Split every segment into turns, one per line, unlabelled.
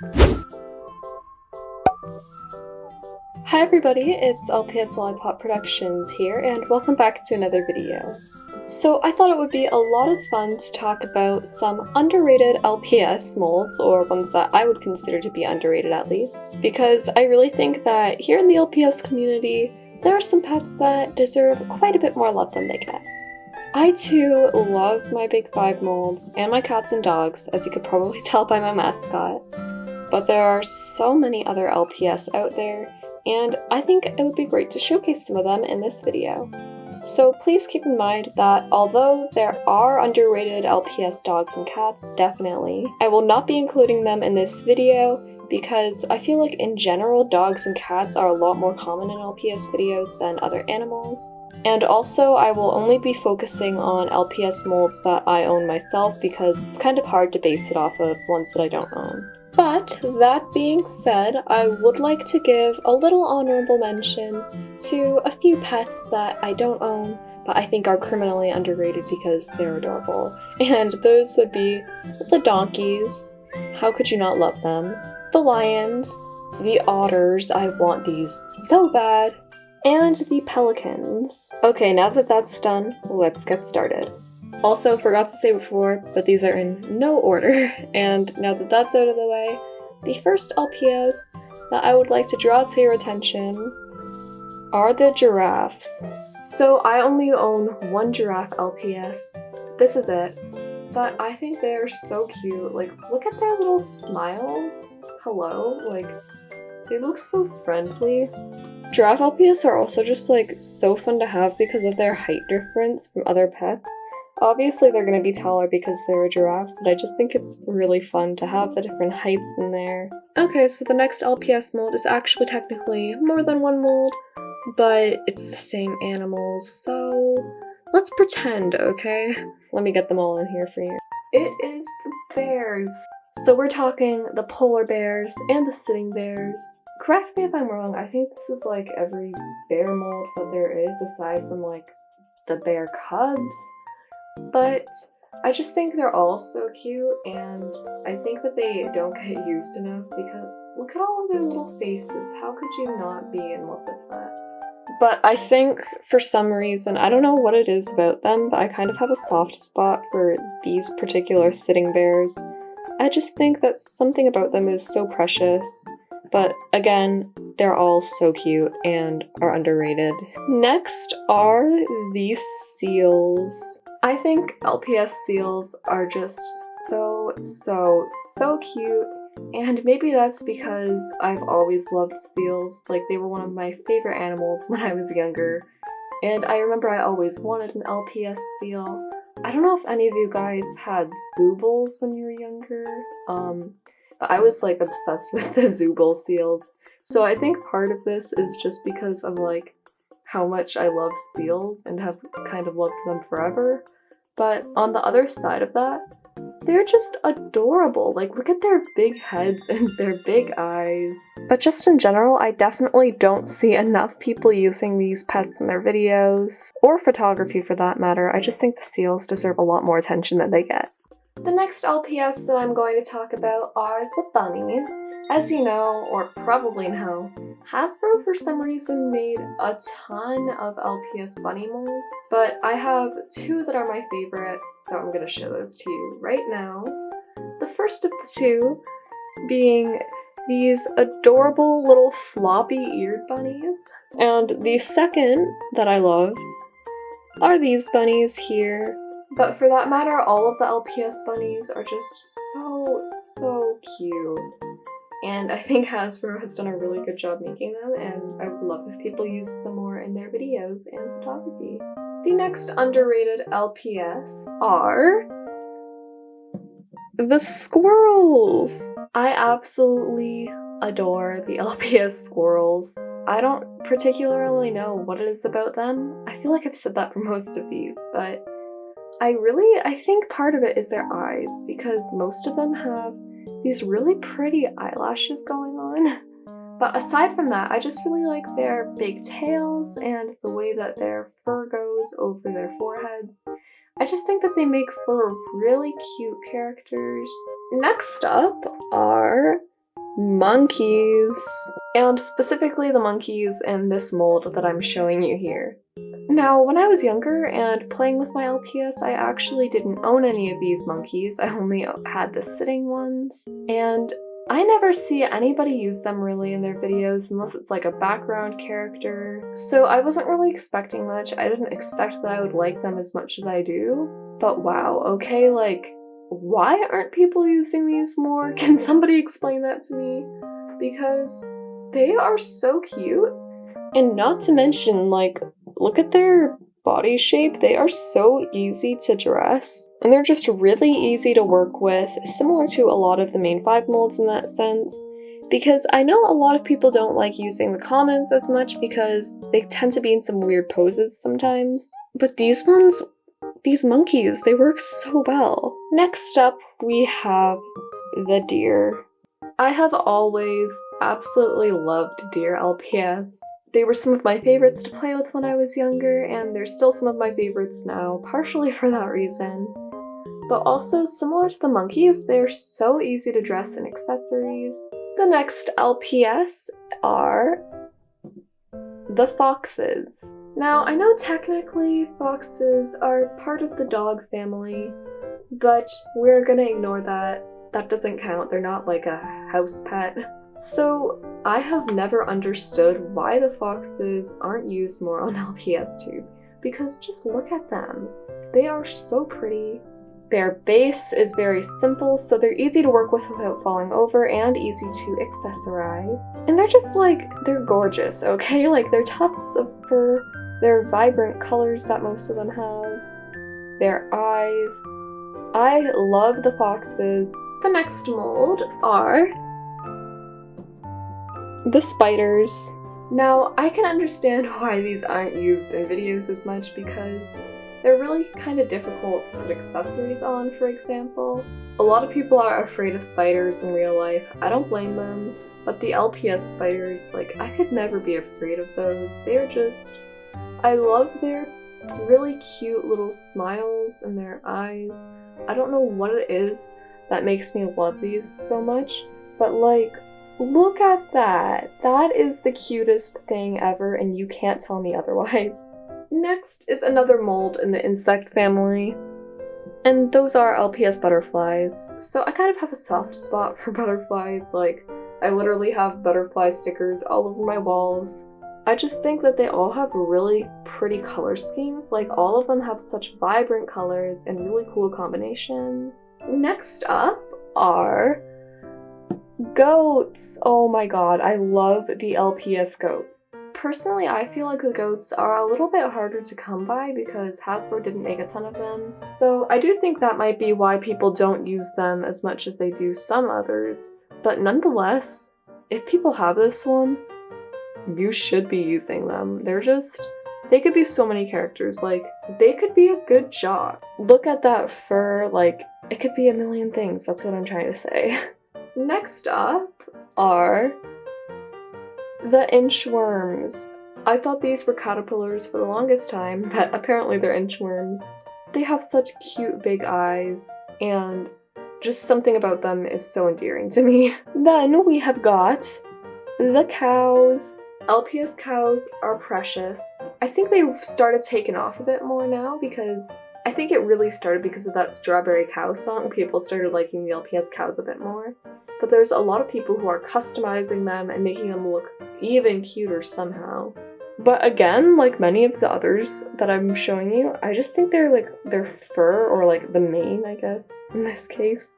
Hi everybody, it's LPS Lollipop Productions here, and welcome back to another video. So I thought it would be a lot of fun to talk about some underrated LPS molds, or ones that I would consider to be underrated at least, because I really think that here in the LPS community, there are some pets that deserve quite a bit more love than they get. I too love my Big Five molds and my cats and dogs, as you could probably tell by my mascot, but there are so many other LPS out there, and I think it would be great to showcase some of them in this video. So please keep in mind that although there are underrated LPS dogs and cats, definitely, I will not be including them in this video because I feel like in general dogs and cats are a lot more common in LPS videos than other animals. And also I will only be focusing on LPS molds that I own myself because it's kind of hard to base it off of ones that I don't own. But that being said, I would like to give a little honorable mention to a few pets that I don't own, but I think are criminally underrated because they're adorable. And those would be the donkeys, how could you not love them? The lions, the otters, I want these so bad, and the pelicans. Okay, now that that's done, let's get started. Also, forgot to say before, but these are in no order, and now that that's out of the way, the first LPS that I would like to draw to your attention are the giraffes. So I only own one giraffe LPS, this is it, but I think they are so cute. Like, look at their little smiles. Hello, like, they look so friendly. Giraffe LPS are also just like so fun to have because of their height difference from other pets. Obviously they're going to be taller because they're a giraffe, but I just think it's really fun to have the different heights in there. Okay, so the next LPS mold is actually technically more than one mold, but it's the same animals, so let's pretend, okay? Let me get them all in here for you. It is the bears. So we're talking the polar bears and the sitting bears. Correct me if I'm wrong, I think this is like every bear mold that there is aside from like the bear cubs. But I just think they're all so cute, and I think that they don't get used enough because look at all of their little faces. How could you not be in love with that? But I think for some reason, I don't know what it is about them, but I kind of have a soft spot for these particular sitting bears. I just think that something about them is so precious. But again, they're all so cute and are underrated. Next are the seals. I think LPS seals are just so cute, and maybe that's because I've always loved seals. Like, they were one of my favorite animals when I was younger, and I remember I always wanted an LPS seal. I don't know if any of you guys had Zoobles when you were younger, but I was like obsessed with the Zooble seals. So I think part of this is just because of like how much I love seals and have kind of loved them forever. But on the other side of that, they're just adorable. Like, look at their big heads and their big eyes. But just in general, I definitely don't see enough people using these pets in their videos, or photography for that matter. I just think the seals deserve a lot more attention than they get. The next LPS that I'm going to talk about are the bunnies. As you know, or probably know, Hasbro for some reason made a ton of LPS bunny molds, but I have two that are my favorites, so I'm going to show those to you right now. The first of the two being these adorable little floppy-eared bunnies, and the second that I love are these bunnies here. But for that matter, all of the LPS bunnies are just so cute. And I think Hasbro has done a really good job making them, and I would love if people used them more in their videos and photography. The next underrated LPS are the squirrels! I absolutely adore the LPS squirrels. I don't particularly know what it is about them. I feel like I've said that for most of these, but I think part of it is their eyes, because most of them have these really pretty eyelashes going on. But aside from that, I just really like their big tails and the way that their fur goes over their foreheads. I just think that they make for really cute characters. Next up are monkeys. And specifically the monkeys in this mold that I'm showing you here. Now, when I was younger and playing with my LPS, I actually didn't own any of these monkeys. I only had the sitting ones. And I never see anybody use them really in their videos unless it's like a background character. So I wasn't really expecting much. I didn't expect that I would like them as much as I do. But wow, okay, like, why aren't people using these more? Can somebody explain that to me? Because they are so cute. And not to mention, like, look at their body shape. They are so easy to dress. And they're just really easy to work with, similar to a lot of the main 5 molds in that sense. Because I know a lot of people don't like using the commons as much because they tend to be in some weird poses sometimes. But these ones, these monkeys, they work so well. Next up, we have the deer. I have always absolutely loved deer LPS. They were some of my favorites to play with when I was younger, and they're still some of my favorites now, partially for that reason. But also, similar to the monkeys, they're so easy to dress in accessories. The next LPS are the foxes. Now, I know technically foxes are part of the dog family, but we're gonna ignore that. That doesn't count. They're not like a house pet. So I have never understood why the foxes aren't used more on LPS2, because just look at them. They are so pretty. Their base is very simple, so they're easy to work with without falling over and easy to accessorize. And they're just like, they're gorgeous, okay? Like, they're tufts of fur, they're vibrant colors that most of them have, their eyes. I love the foxes. The next mold are the spiders. Now, I can understand why these aren't used in videos as much because they're really kind of difficult to put accessories on, for example. A lot of people are afraid of spiders in real life. I don't blame them, but the LPS spiders, like, I could never be afraid of those. They're just, I love their really cute little smiles and their eyes. I don't know what it is that makes me love these so much, but like, look at that! That is the cutest thing ever, and you can't tell me otherwise. Next is another mold in the insect family, and those are LPS butterflies. So I kind of have a soft spot for butterflies. Like, I literally have butterfly stickers all over my walls. I just think that they all have really pretty color schemes. Like, all of them have such vibrant colors and really cool combinations. Next up are goats. Oh my god, I love the LPS goats. Personally, I feel like the goats are a little bit harder to come by because Hasbro didn't make a ton of them. So I do think that might be why people don't use them as much as they do some others. But nonetheless, if people have this one, you should be using them. They're just, they could be so many characters. Like, they could be a good jock. Look at that fur, like, it could be a million things. That's what I'm trying to say. Next up are the inchworms. I thought these were caterpillars for the longest time, but apparently they're inchworms. They have such cute big eyes, and just something about them is so endearing to me. Then we have got the cows. LPS cows are precious. I think they've started taking off a bit more now because I think it really started because of that Strawberry Cow song. People started liking the LPS cows a bit more. But there's a lot of people who are customizing them and making them look even cuter somehow. But again, like many of the others that I'm showing you, I just think they're like, their fur, or like the mane, I guess, in this case.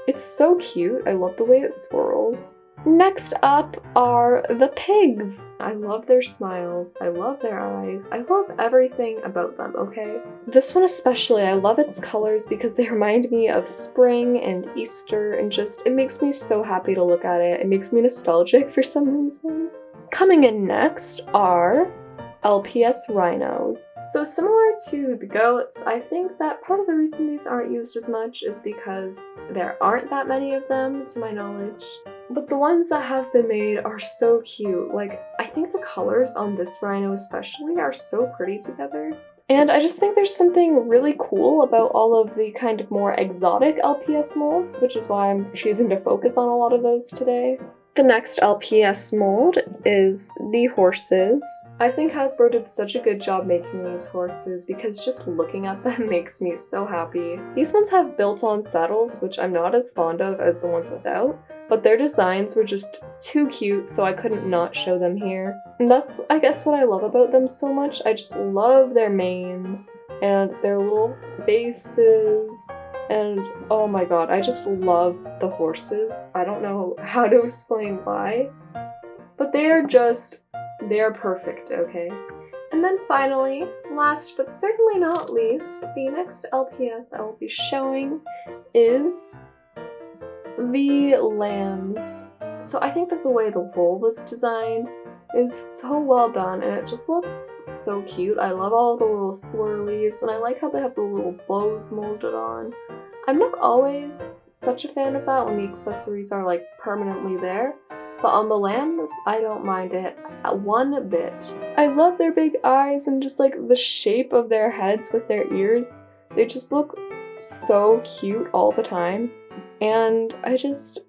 It's so cute. I love the way it swirls. Next up are the pigs. I love their smiles, I love their eyes, I love everything about them, okay? This one especially, I love its colors because they remind me of spring and Easter, and just, it makes me so happy to look at it. It makes me nostalgic for some reason. Coming in next are LPS Rhinos. So similar to the goats, I think that part of the reason these aren't used as much is because there aren't that many of them, to my knowledge. But the ones that have been made are so cute. Like, I think the colors on this rhino especially are so pretty together. And I just think there's something really cool about all of the kind of more exotic LPS molds, which is why I'm choosing to focus on a lot of those today. The next LPS mold is the horses. I think Hasbro did such a good job making these horses because just looking at them makes me so happy. These ones have built-on saddles, which I'm not as fond of as the ones without, but their designs were just too cute, so I couldn't not show them here. And that's, I guess, what I love about them so much. I just love their manes and their little faces. And oh my god, I just love the horses. I don't know how to explain why, but they are perfect, okay? And then finally, last but certainly not least, the next LPS I will be showing is the lambs. So I think that the way the wool was designed is so well done and it just looks so cute. I love all the little swirlies and I like how they have the little bows molded on. I'm not always such a fan of that when the accessories are like permanently there, but on the lambs, I don't mind it one bit. I love their big eyes and just like the shape of their heads with their ears. They just look so cute all the time. And I just,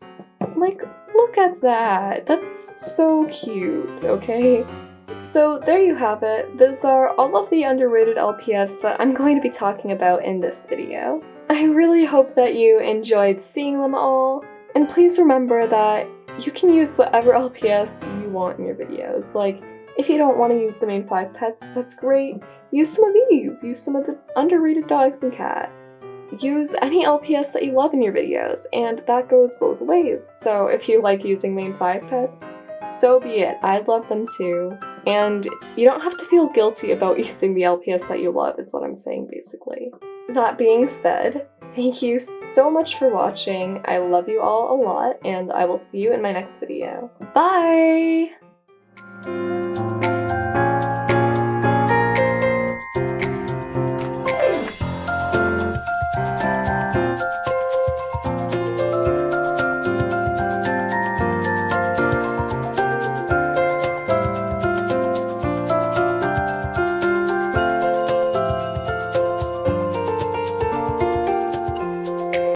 like, look at that. That's so cute, okay? So there you have it. Those are all of the underrated LPS that I'm going to be talking about in this video. I really hope that you enjoyed seeing them all. And please remember that you can use whatever LPS you want in your videos. Like, if you don't want to use the main 5 pets, that's great. Use some of these. Use some of the underrated dogs and cats. Use any LPS that you love in your videos, and that goes both ways. So if you like using main 5 pets, so be it. I'd love them too. And you don't have to feel guilty about using the LPS that you love, is what I'm saying basically. That being said, thank you so much for watching. I love you all a lot, and I will see you in my next video. Bye!